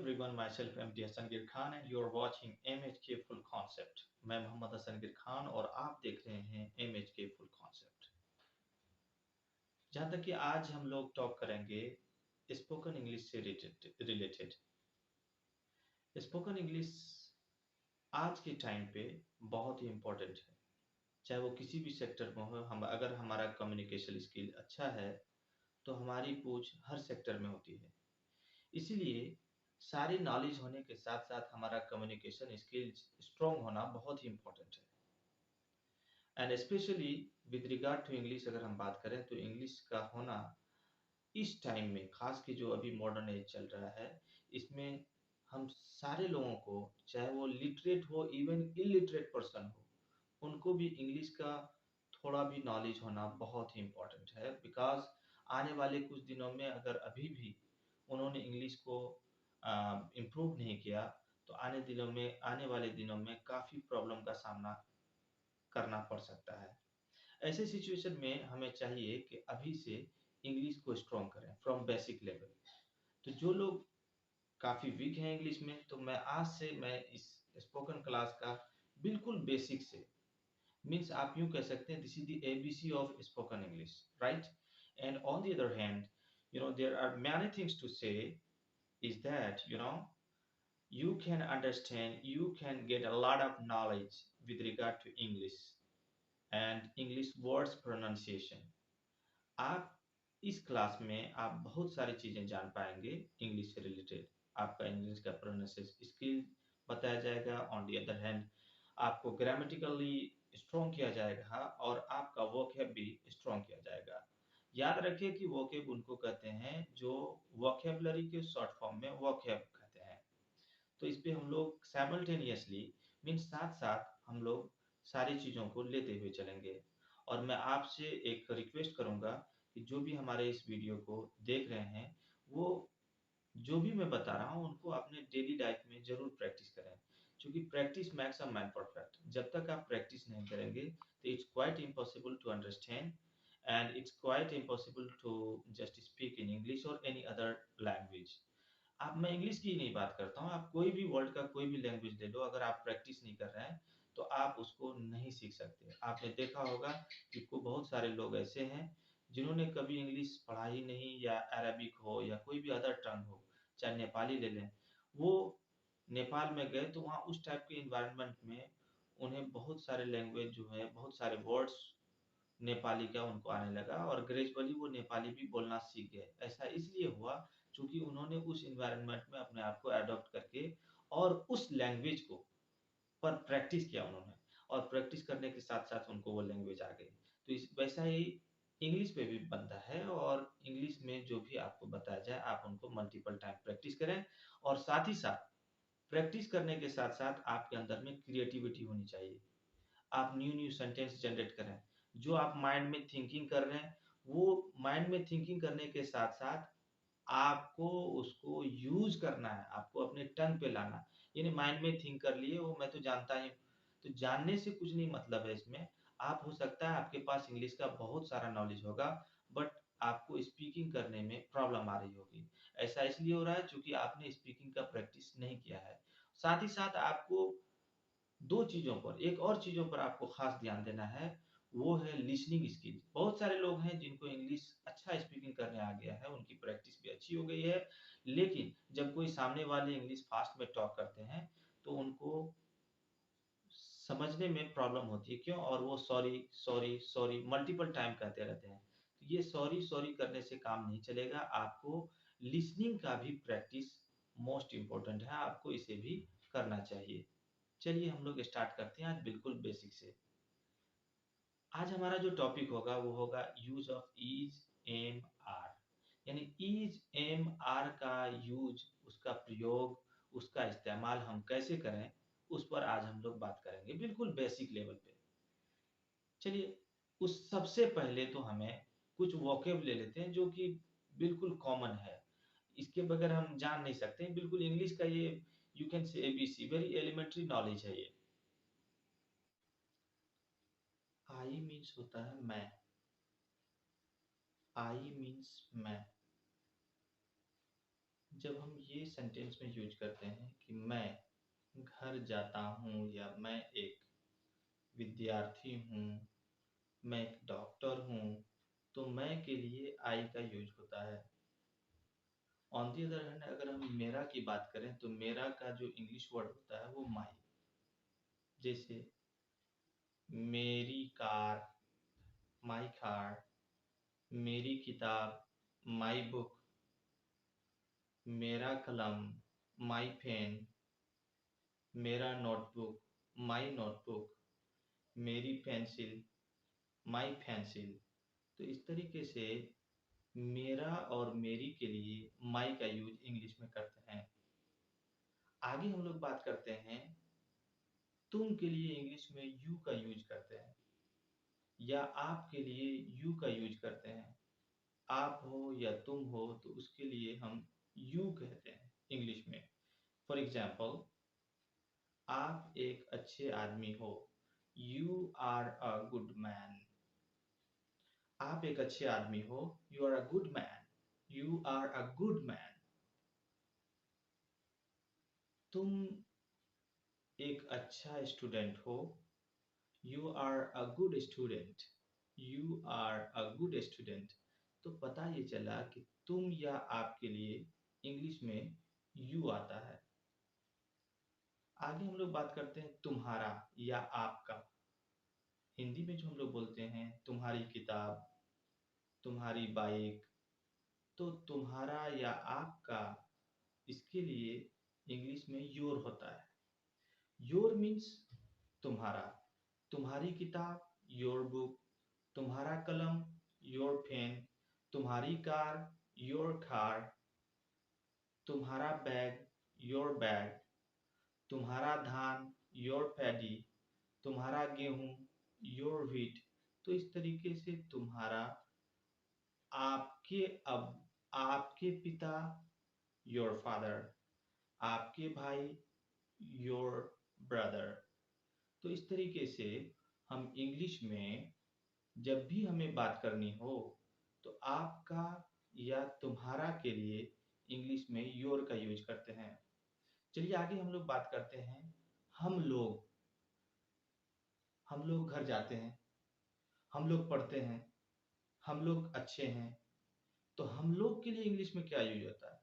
everyone, myself MT Hasangir Khan and you are watching MHK Full Concept. मैं मोहम्मद हसनगीर खान और आप देख रहे हैं MHK Full Concept. जहाँ तक कि आज हम लोग टॉक करेंगे स्पोकन इंग्लिश से रिलेटेड. स्पोकन इंग्लिश आज के टाइम पे बहुत ही इम्पोर्टेंट है, चाहे वो किसी भी सेक्टर में हो. हम अगर हमारा कम्युनिकेशन स्किल अच्छा है तो हमारी पूछ हर सेक्टर में होती है. इसीलिए सारी नॉलेज होने के साथ साथ हमारा कम्युनिकेशन स्किल्स स्ट्रॉन्ग होना बहुत ही इम्पोर्टेंट है. And specially with regard to English अगर हम बात करें तो इंग्लिश का होना इस टाइम में, खास कि जो अभी मॉडर्न एज चल रहा है, इसमें हम सारे लोगों को, चाहे वो लिटरेट हो इवन इलिटरेट पर्सन हो, उनको भी इंग्लिश का थोड़ा भी नॉलेज होना बहुत ही इम्पोर्टेंट है. बिकॉज आने वाले कुछ दिनों में अगर अभी भी उन्होंने इंग्लिश को इम्प्रूव नहीं किया तो आने वाले दिनों में काफ़ी प्रॉब्लम का सामना करना पड़ सकता है. ऐसे सिचुएशन में हमें चाहिए कि अभी से इंग्लिश को स्ट्रॉन्ग करें फ्रॉम बेसिक लेवल. तो जो लोग काफ़ी वीक हैं इंग्लिश में, तो मैं इस स्पोकन क्लास का बिल्कुल बेसिक से, मीन्स आप यूँ कह सकते हैं this is the ABC of spoken English, right. And on the other hand, there are many things to say is that you can understand, you can get a lot of knowledge with regard to English and English words pronunciation. आप इस class में आप बहुत सारी चीज़ें जान पाएंगे English से रिलेटेड. आपका इंग्लिश का प्रोनाउंसिएशन स्किल बताया जाएगा. ऑन दी अदर हैंड आपको ग्रामेटिकली स्ट्रॉन्ग किया जाएगा और आपका वोकैब भी स्ट्रॉन्ग किया जाएगा. याद रखिए कि वोकैब उनको कहते हैं जो वोकैबुलरी के शॉर्ट फॉर्म में वोकैब कहते हैं. तो इस पे हम लोग साइमल्टेनियसली, मीन्स साथ साथ हम लोग सारी चीज़ों को लेते हुए चलेंगे. और मैं आपसे एक रिक्वेस्ट करूंगा कि जो भी हमारे इस वीडियो को देख रहे हैं, वो जो भी मैं बता रहा हूँ उनको अपने डेली लाइफ में ज़रूर प्रैक्टिस करें. क्योंकि practice makes a man perfect. जब तक आप प्रैक्टिस नहीं करेंगे तो it's quite impossible to understand and it's quite impossible to just speak in English और एनी अदर लैंग्वेज. आप, मैं इंग्लिश की ही नहीं बात करता हूँ, आप कोई भी वर्ल्ड का कोई भी लैंग्वेज ले लो, अगर आप प्रैक्टिस नहीं कर रहे हैं तो आप उसको नहीं सीख सकते. आपने देखा होगा कि बहुत सारे लोग ऐसे हैं जिन्होंने कभी इंग्लिश पढ़ा ही नहीं, या अरबिक हो या कोई भी अदर टंग हो, चाहे नेपाली ले लें, वो नेपाल में गए तो वहाँ उस टाइप के इन्वायरमेंट में उन्हें बहुत सारे लैंग्वेज जो है, बहुत सारे वर्ड्स नेपाली का उनको आने लगा और ग्रेजुअली वो नेपाली भी बोलना सीख गए. ऐसा इसलिए हुआ क्योंकि उन्होंने उस इन्वायरमेंट में अपने आप को अडॉप्ट करके और उस लैंग्वेज को पर प्रैक्टिस किया उन्होंने, और प्रैक्टिस करने के साथ साथ उनको वो लैंग्वेज आ गई. तो इस वैसा ही इंग्लिश पे भी बनता है, और इंग्लिश में जो भी आपको बताया जाए आप उनको मल्टीपल टाइम प्रैक्टिस करें. और साथ ही साथ प्रैक्टिस करने के साथ साथ आपके अंदर में क्रिएटिविटी होनी चाहिए. आप न्यू न्यू सेंटेंस जनरेट करें. जो आप माइंड में थिंकिंग कर रहे हैं, वो माइंड में थिंकिंग करने के साथ साथ आपको उसको यूज करना है, आपको अपने टंग पे लाना. यानी माइंड में थिंक कर लिए, वो मैं तो जानता ही हूँ, तो जानने से कुछ नहीं मतलब है इसमें. आप, हो सकता है आपके पास इंग्लिश का बहुत सारा नॉलेज होगा, बट आपको स्पीकिंग करने में प्रॉब्लम आ रही होगी. ऐसा इसलिए हो रहा है क्योंकि आपने स्पीकिंग का प्रैक्टिस नहीं किया है. साथ ही साथ आपको दो चीज़ों पर, एक और चीज़ों पर आपको खास ध्यान देना है, वो है लिसनिंग स्किल. बहुत सारे लोग हैं जिनको इंग्लिश अच्छा स्पीकिंग करने आ गया है, उनकी प्रैक्टिस भी अच्छी हो गई है, लेकिन जब कोई सामने वाले इंग्लिश फास्ट में टॉक करते हैं तो उनको समझने में प्रॉब्लम होती है. क्यों? और वो sorry sorry sorry multiple time कहते रहते हैं. तो ये सॉरी सॉरी करने से काम नहीं चलेगा. आपको लिसनिंग का भी प्रैक्टिस मोस्ट इम्पोर्टेंट है, आपको इसे भी करना चाहिए. चलिए हम लोग स्टार्ट करते हैं आज बिल्कुल बेसिक से. आज हमारा जो टॉपिक होगा वो होगा use of is, am, are. यानी इज, एम, आर का यूज, उसका प्रयोग, उसका इस्तेमाल हम कैसे करें, उस पर आज हम लोग बात करेंगे बिल्कुल बेसिक लेवल पे. चलिए, उस सबसे पहले तो हमें कुछ वोकेब ले लेते हैं जो कि बिल्कुल कॉमन है. इसके बगैर हम जान नहीं सकते. बिल्कुल इंग्लिश का ये, you can say ABC, very elementary knowledge है ये. आई मीन्स होता है मैं. आई मीन्स मैं. जब हम ये सेंटेंस में यूज करते हैं कि मैं घर जाता हूँ या मैं एक विद्यार्थी हूँ, मैं एक डॉक्टर हूँ, तो मैं के लिए आई का यूज होता है। ऑन दी अदर हैंड अगर हम मेरा की बात करें तो मेरा का जो इंग्लिश वर्ड होता है वो माई। जैसे मेरी कार, माई कार, मेरी किताब, माई बुक, मेरा कलम, माई पेन, मेरा नोटबुक, माई नोटबुक, मेरी पेंसिल, माई पेंसिल। तो इस तरीके से मेरा और मेरी के लिए माई का यूज इंग्लिश में करते हैं। आगे हम लोग बात करते हैं तुम के लिए इंग्लिश में यू का यूज करते हैं, या आप के लिए यू का यूज करते हैं। आप हो या तुम हो तो उसके लिए हम यू कहते हैं इंग्लिश में। फॉर एग्जाम्पल, आप एक अच्छे आदमी हो, you are a good man. आप एक अच्छे आदमी हो, you are a good man, you are a good man. तुम एक अच्छा स्टूडेंट हो, you are a good student, you are a good student. तो पता ये चला कि तुम या आप के लिए इंग्लिश में यू आता है। आगे हम लोग बात करते हैं तुम्हारा या आपका। हिंदी में जो हम लोग बोलते हैं तुम्हारी किताब, तुम्हारी बाइक, तो तुम्हारा या आपका, इसके लिए इंग्लिश में योर होता है। योर मीन्स तुम्हारा, तुम्हारी किताब, योर बुक, तुम्हारा कलम, योर पेन, तुम्हारी कार, योर कार, तुम्हारा बैग, योर बैग, तुम्हारा धान, योर पैडी, तुम्हारा गेहूं, योर व्हीट। तो इस तरीके से तुम्हारा, आपके, अब आपके पिता, योर फादर, आपके भाई, योर ब्रदर। तो इस तरीके से हम इंग्लिश में जब भी हमें बात करनी हो तो आपका या तुम्हारा के लिए इंग्लिश में योर का यूज करते हैं। चलिए आगे हम लोग बात करते हैं हम लोग। हम लोग घर जाते हैं, हम लोग पढ़ते हैं, हम लोग अच्छे हैं। तो हम लोग के लिए इंग्लिश में क्या यूज होता है?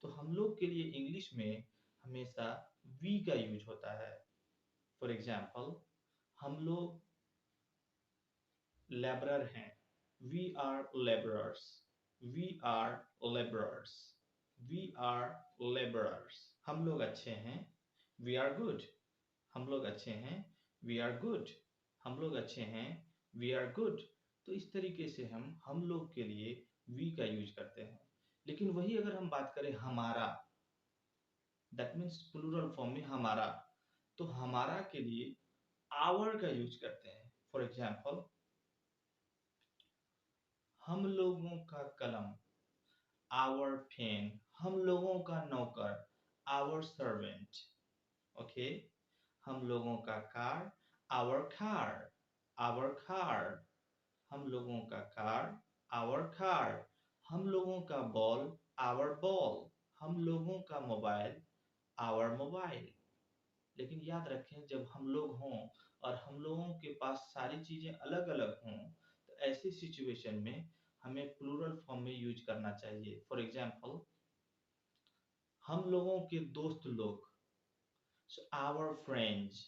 तो हम लोग के लिए इंग्लिश में हमेशा वी का यूज होता है। फॉर एग्जाम्पल, हम लोग लेबरर हैं, we are labourers, we are labourers, we are labourers. हम लोग अच्छे हैं, वी आर गुड। हम लोग अच्छे हैं, वी आर गुड। हम लोग अच्छे हैं, वी आर गुड। तो इस तरीके से हम लोग के लिए वी का यूज करते हैं। लेकिन वही अगर हम बात करें हमारा, दैट मीन्स प्लूरल फॉर्म में हमारा, तो हमारा के लिए आवर का यूज करते हैं। फॉर एग्जाम्पल, हम लोगों का कलम, आवर पेन, हम लोगों का नौकर, आवर सर्वेंट। ओके, हम लोगों का car, our car, our car, हम लोगों का कार, आवर कार, हम लोगों का बॉल, आवर बॉल, हम लोगों का मोबाइल, आवर मोबाइल। लेकिन याद रखें, जब हम लोग हों और हम लोगों के पास सारी चीजें अलग अलग हों तो ऐसी सिचुएशन में हमें प्लूरल फॉर्म में यूज करना चाहिए। फॉर एग्जाम्पल, हम लोगों के दोस्त लोग, so our friends,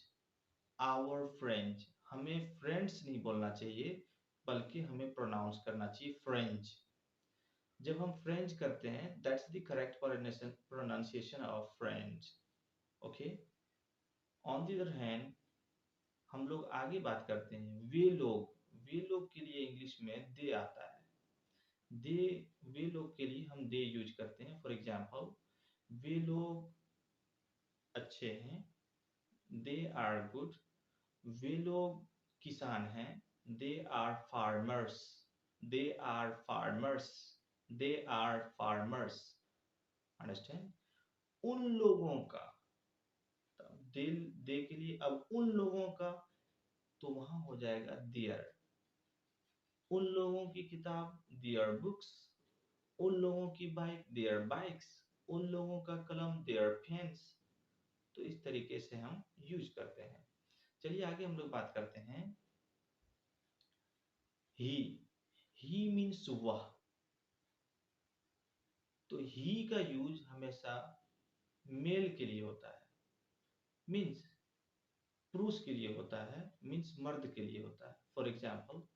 our friends. हमें फ्रेंड्स नहीं बोलना चाहिए बल्कि हमें प्रोनाउंस करना चाहिए फ्रेंड्स। जब हम फ्रेंड्स करते हैं, that's the correct pronunciation of friends. Okay, on the other hand हम लोग आगे बात करते हैं वे लोग। वे लोग के लिए इंग्लिश में दे आता है। दे, वे लोग के लिए हम दे यूज करते हैं। फॉर एग्जाम्पल, वे लोग अच्छे हैं, दे आर गुड। वे लोग किसान हैं, they are farmers, they are farmers, they are farmers. Understand? उन लोगों का, दे, दे के लिए अब उन लोगों का, तो वहां हो जाएगा देयर। उन लोगों की किताब, देयर बुक्स। उन लोगों की बाइक, देयर बाइक्स। उन लोगों का कलम, देयर पेन्स। तो इस तरीके से हम यूज करते हैं। चलिए आगे हम लोग बात करते हैं ही। ही मीन्स वह। तो ही का यूज हमेशा मेल के लिए होता है, मीन्स पुरुष के लिए होता है, मीन्स मर्द के लिए होता है। फॉर एग्जाम्पल,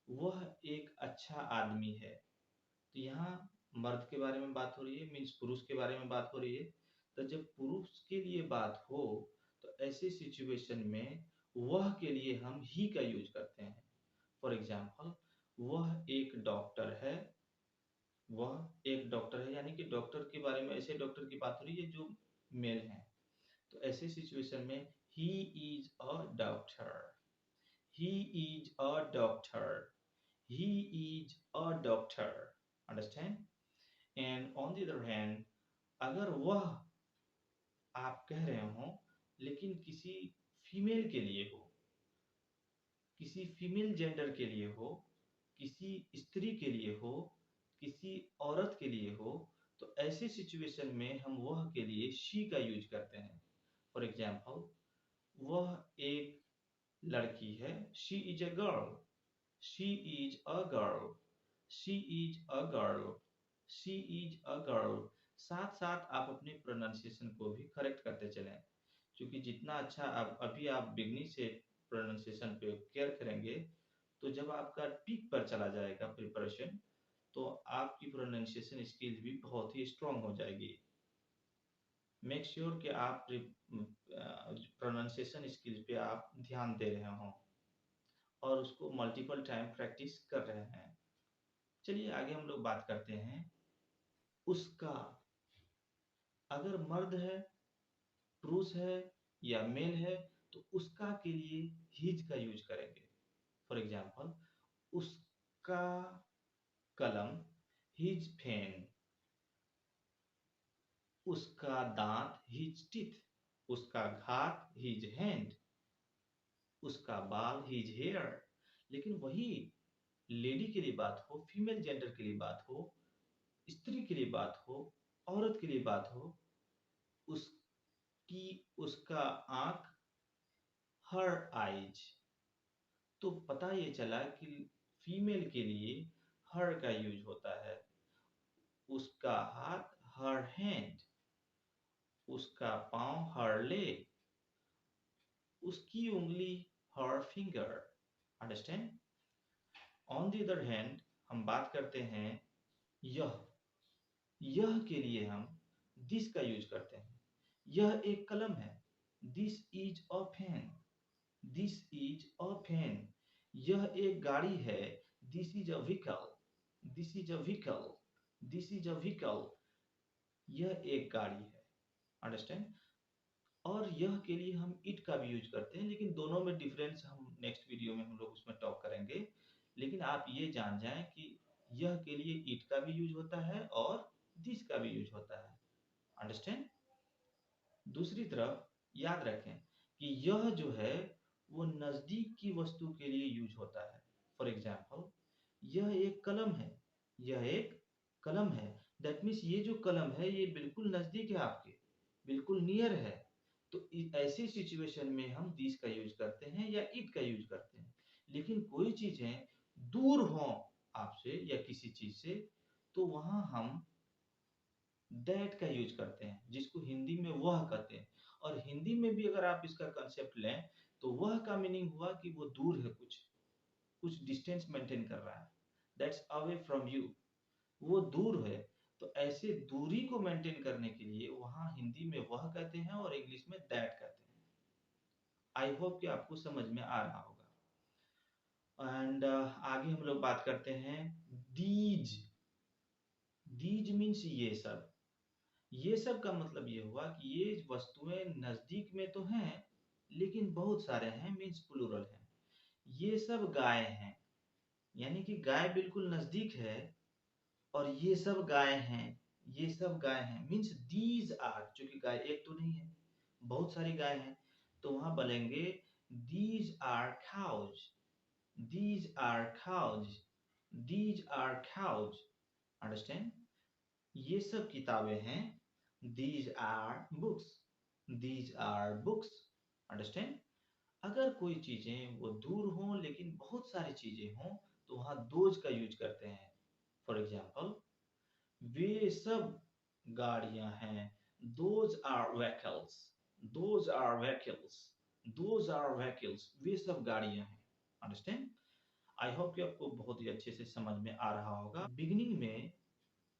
वह एक अच्छा आदमी है। तो यहाँ मर्द के बारे में बात हो रही है, मीन्स पुरुष के बारे में बात हो रही है। तो जब पुरुष के लिए बात हो तो ऐसे सिचुएशन में वह के लिए हम ही का यूज करते हैं। फॉर एग्जाम्पल, वह एक डॉक्टर है। वह एक डॉक्टर है यानी कि डॉक्टर के बारे में, ऐसे डॉक्टर की बात हो रही है जो मेल है। तो ऐसे सिचुएशन में he is a doctor. He is a doctor. He is a doctor. Understand? And on the other hand, अगर वह आप कह रहे हो लेकिन किसी फीमेल के लिए हो, किसी फीमेल जेंडर के लिए हो, किसी स्त्री के लिए हो, किसी औरत के लिए हो, तो ऐसे सिचुएशन में हम वह के लिए शी का यूज करते हैं। फॉर एग्जाम्पल, वह एक लड़की है, she is a girl. She is a girl. She is a girl. She is a girl. साथ साथ आप अपने प्रोनाउंसिएशन को भी करेक्ट करते चलें, क्योंकि जितना अच्छा आप अभी आप बिगनी से प्रोनाउंसिएशन पे केयर करेंगे, तो जब आपका पीक पर चला जाएगा प्रिपरेशन, तो आपकी प्रोनाउंसिएशन स्किल भी बहुत ही स्ट्रांग हो जाएगी। मेक श्योर कि आप प्रोनाउंसिएशन स्किल पे आप ध्यान दे रहे हों और उसको मल्टीपल टाइम प्रैक्टिस कर रहे हैं। चलिए आगे हम लोग बात करते हैं उसका। अगर मर्द है, पुरुष है या मेल है, तो उसका के लिए हिज का यूज करेंगे। फॉर एग्जाम्पल, उसका कलम, हिज पेन। उसका दांत, हिज टीथ। उसका घात, हिज हैंड। उसका बाल, हिज हेयर। लेकिन वही लेडी के लिए बात हो, फीमेल जेंडर के लिए बात हो, स्त्री के लिए बात हो, औरत के लिए बात हो, उसकी उसका आंख, हर आइज। तो पता ये चला कि फीमेल के लिए हर का यूज होता है। उसका हाथ, हर हैंड। उसका पांव, हर लेग। उसकी उंगली, हर finger. Understand? On the other hand, हम बात करते हैं यह। यह के लिए हम दिस का यूज करते हैं। यह एक कलम है। This is a pen. This is a pen. यह एक गाड़ी है। This is a vehicle. This is a vehicle. This is a vehicle. यह एक गाड़ी है। अंडरस्टैंड? और यह के लिए हम इट का भी यूज करते हैं, लेकिन दोनों में डिफरेंस हम नेक्स्ट वीडियो में हम लोग उसमें टॉक करेंगे। लेकिन आप ये जान जाएं कि यह के लिए इट का भी यूज होता है और दिस का भी यूज होता है। अंडरस्टैंड? दूसरी तरफ याद रखें कि यह जो है वो नजदीक की वस्तु के लिए यूज होता है। फॉर एग्जाम्पल, यह एक कलम है। यह एक कलम है। दैट मीन्स ये जो कलम है ये बिल्कुल नजदीक है आपके, बिल्कुल नियर है। तो ऐसी सिचुएशन में हम दिस का यूज करते हैं या इट का यूज करते हैं। लेकिन कोई चीजें दूर हो आपसे या किसी चीज से, तो वहां हम दैट का यूज करते हैं, जिसको हिंदी में वह कहते हैं। और हिंदी में भी अगर आप इसका कंसेप्ट लें, तो वह का मीनिंग हुआ कि वो दूर है, कुछ कुछ डिस्टेंस मेंटेन कर रहा है। That's away from you. वो दूर है। तो ऐसे दूरी को मेंटेन करने के लिए वहां हिंदी में वह कहते हैं और इंग्लिश में दैट कहते हैं। आई होप कि आपको समझ में आ रहा होगा। एंड आगे हम लोग बात करते हैं दीज। दीज मीन्स ये सब। ये सब का मतलब ये हुआ कि ये वस्तुएं नजदीक में तो हैं, लेकिन बहुत सारे हैं, मीन्स प्लूरल है। ये सब गाय हैं, यानी कि गाय बिल्कुल नजदीक है और ये सब गाय हैं। ये सब गाय हैं मीन्स दीज आर, क्योंकि गाय एक तो नहीं है, बहुत सारी गाय हैं। तो वहां बोलेंगे these are cows। These are cows। These are cows। Understand? ये सब किताबें हैं These are books. These are books. Understand? अगर कोई चीजें वो दूर हों लेकिन बहुत सारी चीजें हों तो वहां दोज का यूज करते हैं। फॉर एग्जाम्पल, वे सब गाड़ियां हैं। Those are vehicles. Those are vehicles. Those are vehicles. वे सब गाड़ियां हैं। अंडरस्टैंड? आई होप कि आपको बहुत ही अच्छे से समझ में आ रहा होगा। बिगिनिंग में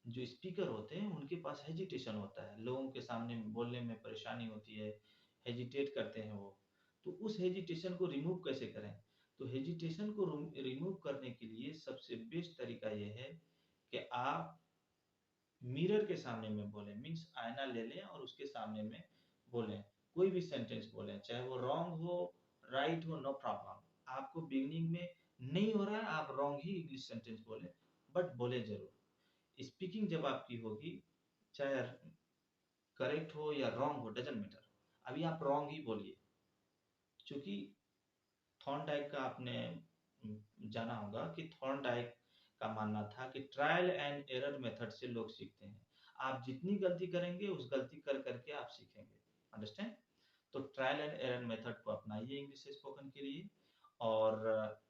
जो स्पीकर होते हैं उनके पास हेजिटेशन होता है, लोगों के सामने बोलने में परेशानी होती है, हेजिटेट करते हैं वो। तो उस हेजिटेशन को रिमूव कैसे करें? तो हेजिटेशन को रिमूव करने के लिए सबसे बेस्ट तरीका ये है कि आप मिरर के सामने में बोलें, मीन्स आईना ले लें और उसके सामने में बोलें। कोई भी सेंटेंस बोलें, चाहे वो रॉन्ग हो, राइट हो, नो प्रॉब्लम। आपको बिगिनिंग में नहीं हो रहा है, आप रॉन्ग ही इंग्लिश सेंटेंस बोलें, बट बोले जरूर। स्पीकिंग जब आपकी होगी, चाहे करेक्ट हो या रॉन्ग हो, डजंट मैटर, अभी आप रॉन्ग ही बोलिए। क्योंकि थॉर्नडाइक का आपने जाना होगा कि थॉर्नडाइक का मानना था कि ट्रायल एंड एरर मेथड से लोग सीखते हैं। आप जितनी गलती करेंगे उस गलती कर करके आप सीखेंगे। अंडरस्टैंड? तो ट्रायल एंड एरर मेथड को अपनाइए इंग्लिश स्पोकन के लिए, और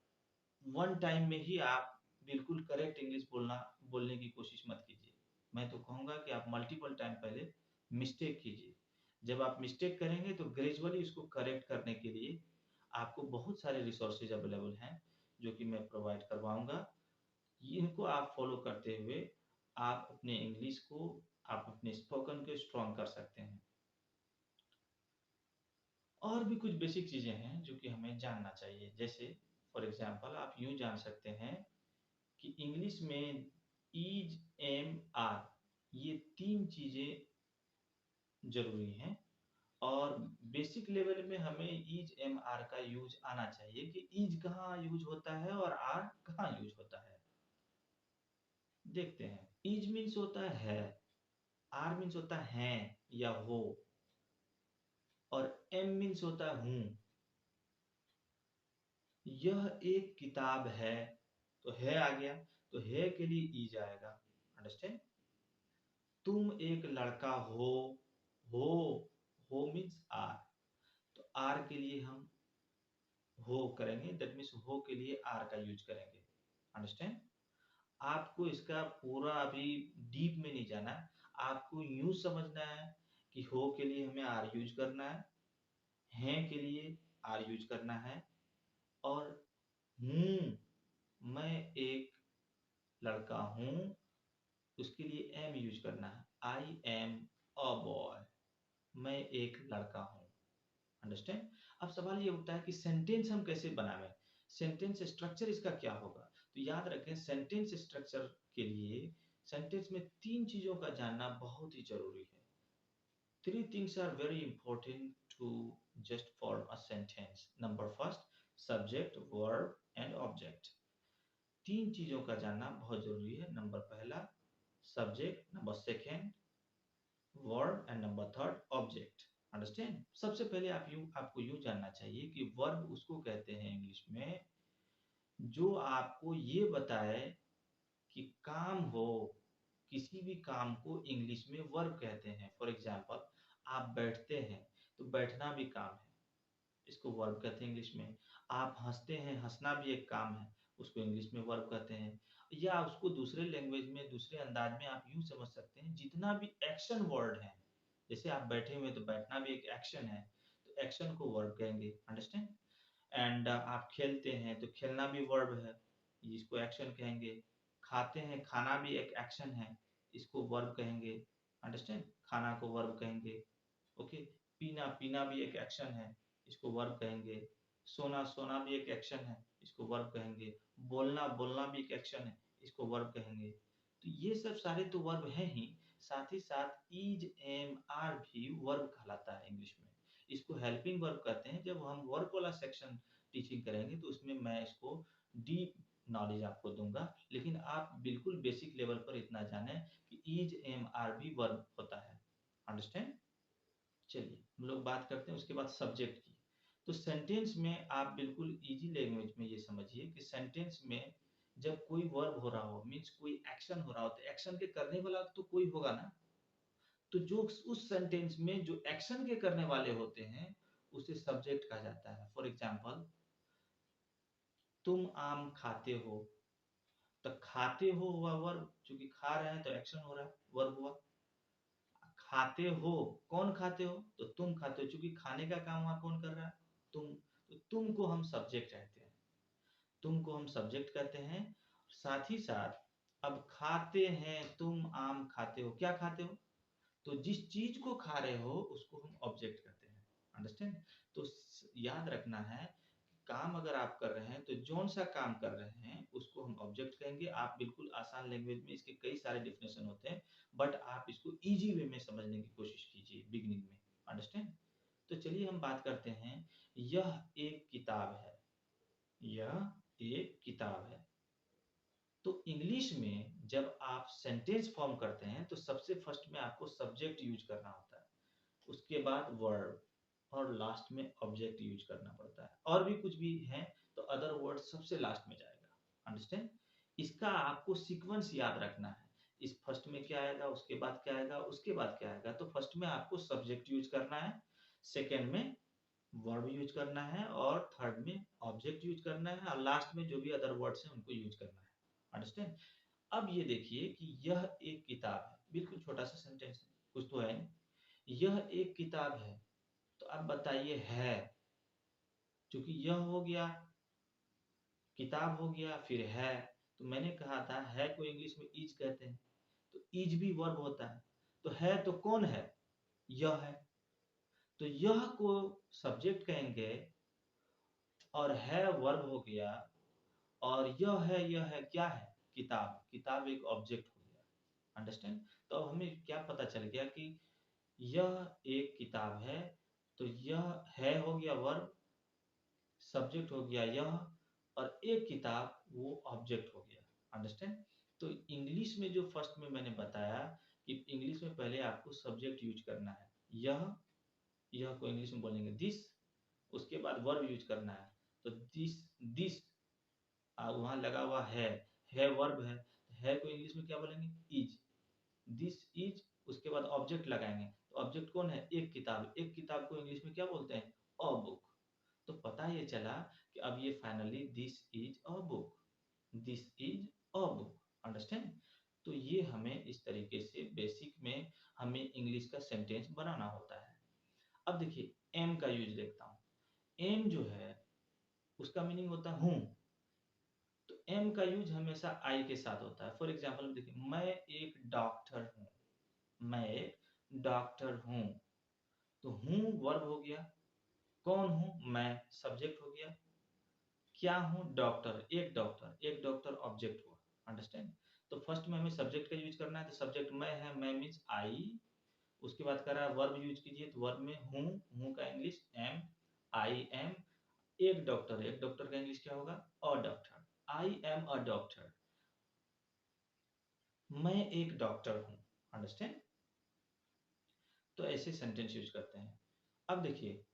वन टाइम में ही आप बिल्कुल करेक्ट इंग्लिश बोलने की कोशिश मत कीजिए। मैं तो कहूँगा कि आप मल्टीपल टाइम पहले मिस्टेक कीजिए। जब आप मिस्टेक करेंगे तो ग्रेजुअली उसको करेक्ट करने के लिए आपको बहुत सारे रिसोर्सेज अवेलेबल हैं जो कि मैं प्रोवाइड करवाऊंगा। इनको आप फॉलो करते हुए आप अपने इंग्लिश को, आप अपने स्पोकन को स्ट्रॉन्ग कर सकते हैं। और भी कुछ बेसिक चीजें हैं जो कि हमें जानना चाहिए। जैसे फॉर एग्जाम्पल आप यूं जान सकते हैं कि इंग्लिश में इज, एम, आर, ये तीन चीजें जरूरी हैं। और बेसिक लेवल में हमें इज, एम, आर का यूज आना चाहिए कि इज कहाँ यूज होता है और आर कहाँ यूज होता है। देखते हैं। इज मीन्स होता है, आर मीन्स होता है या हो, और एम मीन्स होता है हूं। यह एक किताब है, तो है आ गया, तो है के लिए इज आएगा। अंडरस्टैंड? तुम एक लड़का हो, हो मीन्स आर, तो आर के लिए हम हो करेंगे, दैट मीन्स हो के लिए आर का यूज करेंगे। अंडरस्टैंड? आपको इसका पूरा अभी डीप में नहीं जाना, आपको यूज समझना है कि हो के लिए हमें आर यूज करना है के लिए आर यूज करना है, और हूं, मैं एक लड़का हूं, उसके लिए एम यूज करना है। आई एम अ बॉय, मैं एक लड़का हूं। अंडरस्टैंड? अब सवाल ये उठता है कि सेंटेंस हम कैसे बनावें, सेंटेंस स्ट्रक्चर इसका क्या होगा? तो याद रखें, सेंटेंस स्ट्रक्चर के लिए सेंटेंस में तीन चीजों का जानना बहुत ही जरूरी है। Three things are very important to just form a sentence. Number first, subject, verb and object. तीन चीजों का जानना बहुत जरूरी है। नंबर पहला subject, number second verb and number third object. Understand? सबसे पहले आपको यूं जानना चाहिए कि वर्ब उसको कहते हैं इंग्लिश में जो आपको ये बताए कि काम हो। किसी भी काम को इंग्लिश में वर्ब कहते हैं। फॉर एग्जाम्पल, आप बैठते हैं तो बैठना भी काम है, इसको वर्ब कहते हैं इंग्लिश में। आप हंसते हैं, हंसना भी एक काम है, उसको इंग्लिश में वर्ब कहते हैं। या उसको दूसरे लैंग्वेज में, दूसरे अंदाज में आप यूं समझ सकते हैं, जितना भी एक्शन वर्ड है, जैसे आप बैठे हुए तो बैठना भी एक एक्शन है, तो एक्शन को वर्ब कहेंगे। अंडरस्टैंड? एंड आप खेलते हैं तो खेलना भी वर्ब है, इसको एक्शन कहेंगे। खाते हैं, खाना भी एक एक्शन है, इसको वर्ब कहेंगे। अंडरस्टैंड? खाना को वर्ब कहेंगे। ओके। पीना, पीना भी एक एक्शन है, इसको वर्ब कहेंगे। सोना, सोना भी एक एक्शन है, इसको वर्ब कहेंगे। बोलना, बोलना भी एक एक्शन है, इसको वर्ब कहेंगे। तो ये सब सारे तो वर्ब हैं ही, साथ ही साथ इज, एम, आर भी वर्ब कहलाता है इंग्लिश में। इसको हेल्पिंग वर्ब कहते हैं। जब हम वर्ब वाला सेक्शन टीचिंग करेंगे तो उसमें मैं इसको डीप नॉलेज आपको दूंगा, लेकिन आप बिल्कुल बेसिक लेवल पर इतना जाने कि इज, एम, आर भी वर्ब होता है। अंडरस्टैंड? चलिए हम लोग बात करते हैं उसके बाद सब्जेक्ट की। तो सेंटेंस में आप बिल्कुल इजी लैंग्वेज में ये समझिए कि सेंटेंस में जब कोई वर्ब हो रहा हो, मीन्स कोई एक्शन हो रहा हो, तो एक्शन के करने वाला तो कोई होगा ना। तो जो उस सेंटेंस में जो एक्शन के करने वाले होते हैं उसे सब्जेक्ट कहा जाता है। फॉर एग्जाम्पल, तुम आम खाते हो, तो खाते हो हुआ वर्ब, चूंकि खा रहे हैं तो एक्शन हो रहा है, वर्ब हुआ। खाते हो, कौन खाते हो, तो तुम खाते हो, चूंकि खाने का काम वहां कौन कर रहा है, तुम। तो तुम को हम सब्जेक्ट कहते हैं, तुम को हम सब्जेक्ट कहते हैं। साथ ही साथ अब खाते हैं, तुम आम खाते हो, क्या खाते हो, तो जिस चीज को खा रहे हो उसको हम ऑब्जेक्ट कहते हैं। अंडरस्टैंड। तो याद रखना है, काम अगर आप कर रहे हैं तो जौन सा काम कर रहे हैं उसको हम ऑब्जेक्ट कहेंगे। आप बिल्कुल आसान लैंग्वेज में इसके कई सारे डिफिनेशन होते हैं, बट आप इसको इजी वे में समझने की कोशिश कीजिए बिगिनिंग में। अंडरस्टैंड। तो चलिए हम बात करते हैं, यह एक किताब है, यह एक किताब है। तो इंग्लिश में जब आप सेंटेंस फॉर्म करते हैं तो सबसे फर्स्ट में आपको सब्जेक्ट यूज करना होता है, उसके बाद वर्ब, और लास्ट में ऑब्जेक्ट यूज करना पड़ता है। और भी कुछ भी है तो अदर वर्ड सबसे लास्ट में जाएगा। अंडरस्टैंड। इसका आपको सीक्वेंस याद रखना है, इस फर्स्ट में क्या आएगा, उसके बाद क्या आएगा, उसके बाद क्या आएगा। तो फर्स्ट में आपको सब्जेक्ट यूज करना है, सेकेंड में वर्ब यूज करना है, और थर्ड में ऑब्जेक्ट यूज करना है, और लास्ट में जो भी अदर वर्ड्स हैं उनको यूज करना है। अंडरस्टैंड। अब ये देखिए कि यह एक किताब है, बिल्कुल छोटा सा सेंटेंस है, कुछ तो है नहीं। यह एक किताब है, तो अब बताइए है, क्योंकि यह हो गया, किताब हो गया, फिर है। तो मैंने कहा था है को इंग्लिश में इज कहते हैं, तो इज भी वर्ब होता है। तो है तो कौन है, यह है। तो यह को सब्जेक्ट कहेंगे, और है वर्ब हो गया, और यह है क्या है, किताब, किताब एक ऑब्जेक्ट हो गया। अंडरस्टैंड। तो अब हमें क्या पता चल गया कि यह एक किताब है, तो यह है हो गया वर्ब, सब्जेक्ट हो गया यह, और एक किताब वो ऑब्जेक्ट हो गया। अंडरस्टैंड। तो इंग्लिश में जो फर्स्ट में मैंने बताया कि इंग्लिश में पहले आपको सब्जेक्ट यूज करना है, यह को इंग्लिश में बोलेंगे दिस, उसके बाद वर्ब यूज करना है, तो दिस वहां लगा हुआ है वर्ब है को इंग्लिश में क्या बोलेंगे, इज, दिस इज। उसके बाद ऑब्जेक्ट लगाएंगे, तो ऑब्जेक्ट कौन है, एक किताब, एक किताब को इंग्लिश में क्या बोलते हैं, अ बुक। तो पता ये चला कि अब ये finally this is a book, this is a book. Understand. तो ये हमें इस तरीके से बेसिक में हमें इंग्लिश का सेंटेंस बनाना होता है। अब देखिए एम का यूज देखता हूँ। एम जो है उसका मीनिंग होता है हूँ, तो एम का यूज हमेशा आई के साथ होता है। फॉर एग्जाम्पल देखिए, मैं एक डॉक्टर हूँ, मैं एक डॉक्टर हूँ, तो हूँ वर्ब हो गया, कौन हूँ, मैं, सब्जेक्ट हो गया, क्या हूँ, डॉक्टर, एक डॉक्टर ऑब्जेक्ट हुआ। अंडरस्टैंड। तो फर्स्ट में हमें सब्जेक्ट का यूज करना है, तो सब्जेक्ट मैं है, मैं मीन्स आई। उसके बाद कर रहा है वर्ब यूज कीजिए, तो वर्ब में हूँ का इंग्लिश एम, आई एम। एक डॉक्टर, एक डॉक्टर का इंग्लिश क्या होगा, a doctor, I am a doctor, मैं एक डॉक्टर हूँ। अंडरस्टैंड। तो ऐसे सेंटेंस यूज करते हैं। अब देखिए,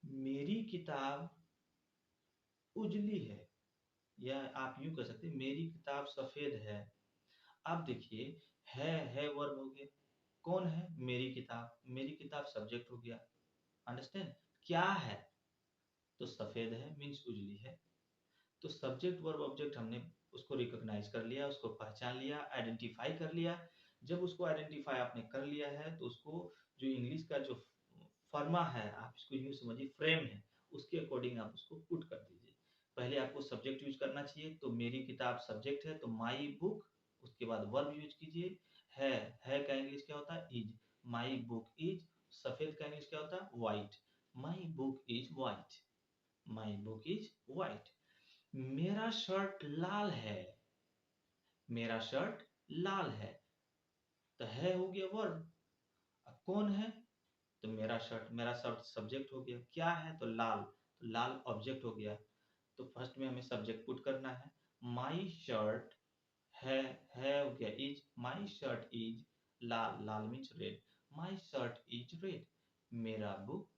मेरी किताब उजली है, या आप यूं कह सकते हैं मेरी किताब सफेद है। अब देखिए, है वर्ब हो गया, कौन है, मेरी किताब, मेरी किताब सब्जेक्ट हो गया। अंडरस्टैंड। क्या है, तो सफेद है मीन्स उजली है। तो सब्जेक्ट वर्ब ऑब्जेक्ट हमने उसको रिकॉग्नाइज कर लिया, उसको पहचान लिया, आइडेंटिफाई कर लिया। जब उसको आइडेंटिफाई आपने कर लिया है तो उसको जो इंग्लिश का जो फर्मा है, आप इसको यूं समझिए फ्रेम है, उसके अकॉर्डिंग आप उसको पुट कर दीजिए। पहले आपको सब्जेक्ट यूज करना चाहिए, तो मेरी किताब सब्जेक्ट है, तो माई बुक। उसके बाद वर्ब यूज कीजिए, है का इंग्लिश क्या होता है, इज, माई बुक इज। सफेद का इंग्लिश क्या होता है, white, my book is white, my book is white. मेरा शर्ट लाल है, मेरा शर्ट लाल है, तो है हो गया वर्ब। अब कौन है, तो मेरा शर्ट सब्जेक्ट हो गया, क्या है, तो लाल, तो लाल ऑब्जेक्ट हो गया। तो फर्स्ट में हमें सब्जेक्ट पुट करना है, माई शर्ट है हो गया is, my shirt is Lal, Lal means red, my shirt is red, मेरा बुक,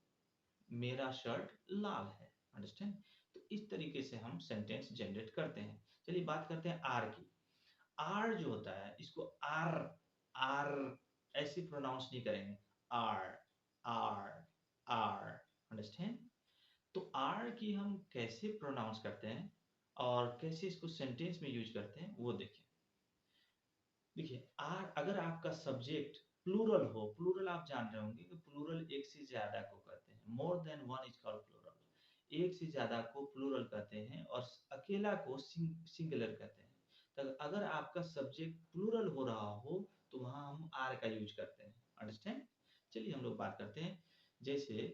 मेरा शर्ट लाल है। अंडरस्टैंड। तो इस तरीके से हम सेंटेंस जनरेट करते हैं। चलिए बात करते हैं आर की। आर जो होता है इसको आर आर ऐसे प्रोनाउंस नहीं करेंगे। R R R, understand. तो आर की हम कैसे प्रोनाउंस करते हैं और कैसे इसको सेंटेंस में यूज करते हैं वो देखिए। देखिए आर, अगर आपका सब्जेक्ट प्लूरल हो, प्लूरल आप जान रहे होंगे कि प्लूरल एक से ज्यादा को कहते हैं, more than one is called plural. एक से ज्यादा को प्लूरल कहते हैं और अकेला को सिंगुलर कहते हैं। तो अगर आपका सब्जेक्ट प्लूरल हो रहा हो तो वहां हम आर का यूज करते हैं, अंडरस्टैंड। चलिए हम लोग बात करते हैं। जैसे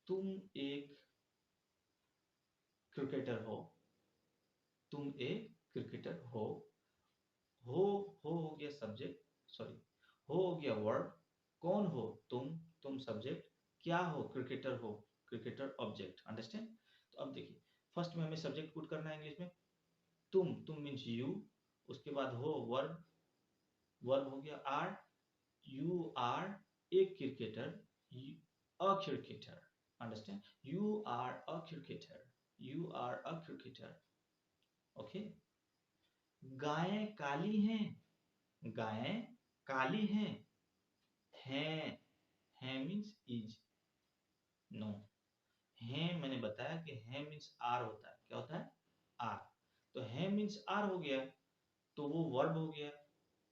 तुम एक क्रिकेटर हो, तुम एक क्रिकेटर हो हो गया सब्जेक्ट, सॉरी, हो गया वर्ब। कौन हो, तुम सब्जेक्ट। क्या हो, क्रिकेटर हो, क्रिकेटर ऑब्जेक्ट, अंडरस्टैंड। तो अब देखिए फर्स्ट में हमें सब्जेक्ट पुट करना है इंग्लिश में। तुम मीन्स यू, उसके बाद हो वर्ब, वर्ब हो गया are. You are a cricketer, a cricketer, understand. You are a cricketer, you are a cricketer, okay. गायें काली हैं, गायें काली हैं, है मीन्स इज, नो। है मैंने बताया कि है मीन्स आर होता है, क्या होता है, आर। तो है मीन्स आर हो गया, तो वो वर्ब हो गया।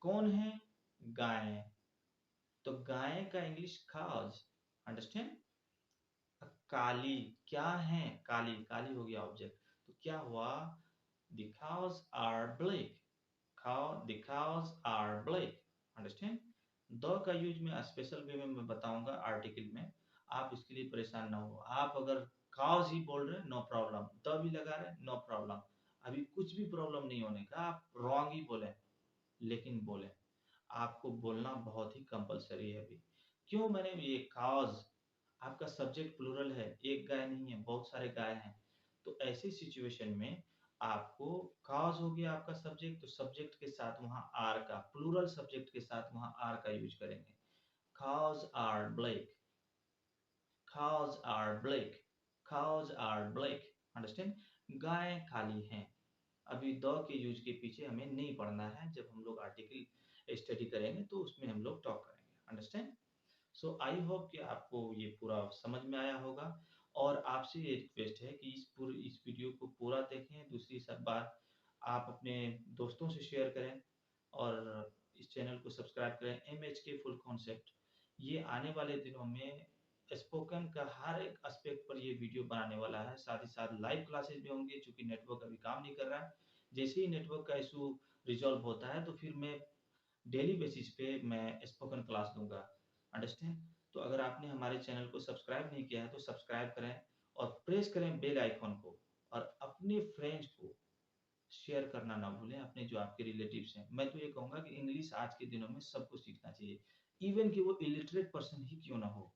कौन है, गाय। तो गाय का इंग्लिश काउज, अंडरस्टैंड। काली, क्या है, काली, काली हो गया ऑब्जेक्ट। तो क्या हुआ, the cows are black, the cows are black, understand. The का यूज मैं स्पेशल वे में मैं बताऊंगा आर्टिकल में, आप इसके लिए परेशान ना हो। आप अगर काउज ही बोल रहे हैं नो प्रॉब्लम, द भी लगा रहे हैं नो प्रॉब्लम, अभी कुछ भी प्रॉब्लम नहीं होने का। आप रॉन्ग ही बोले, लेकिन बोले, आपको बोलना बहुत ही कंपलसरी है अभी। क्यों मैंने ये काउज, आपका सब्जेक्ट प्लूरल है, एक गाय नहीं है, बहुत सारे गाय हैं। तो ऐसी सिचुएशन में आपको काज हो गया आपका सब्जेक्ट, तो सब्जेक्ट के साथ वहां आर का, प्लूरल सब्जेक्ट के साथ वहां आर का यूज करेंगे। Cows are black, cows are black, cows are black, understand. गाय काली हैं। अभी द के यूज के पीछे हमें नहीं पढ़ना है, जब हम लोग आर्टिकल स्टडी करेंगे तो उसमें हम लोग टॉक करेंगे, अंडरस्टैंड। सो आई होप कि आपको ये पूरा समझ में आया होगा। और आपसे ये रिक्वेस्ट है कि इस वीडियो को पूरा देखें। दूसरी सब बात, आप अपने दोस्तों से शेयर करें और इस चैनल को सब्सक्राइब करें। MHK फुल कॉन्सेप्ट, ये आने वाले दिनों में स्पोकन का हर एक एस्पेक्ट पर ये वीडियो बनाने वाला है। साथ ही साथ लाइव क्लासेस भी होंगे, चूंकि नेटवर्क अभी काम नहीं कर रहा है। जैसे ही नेटवर्क का इशू रिजॉल्व होता है तो फिर मैं डेली बेसिस पे मैं स्पोकन क्लास दूंगा, अंडरस्टैंड। तो अगर आपने हमारे चैनल को सब्सक्राइब नहीं किया है तो सब्सक्राइब करें और प्रेस करें बेल आइकॉन को, और अपने फ्रेंड्स को शेयर करना ना भूलें, अपने जो आपके रिलेटिव्स हैं। मैं तो ये कहूंगा कि इंग्लिश आज के दिनों में सबको सीखना चाहिए, इवन कि वो इलिटरेट पर्सन ही क्यों ना हो।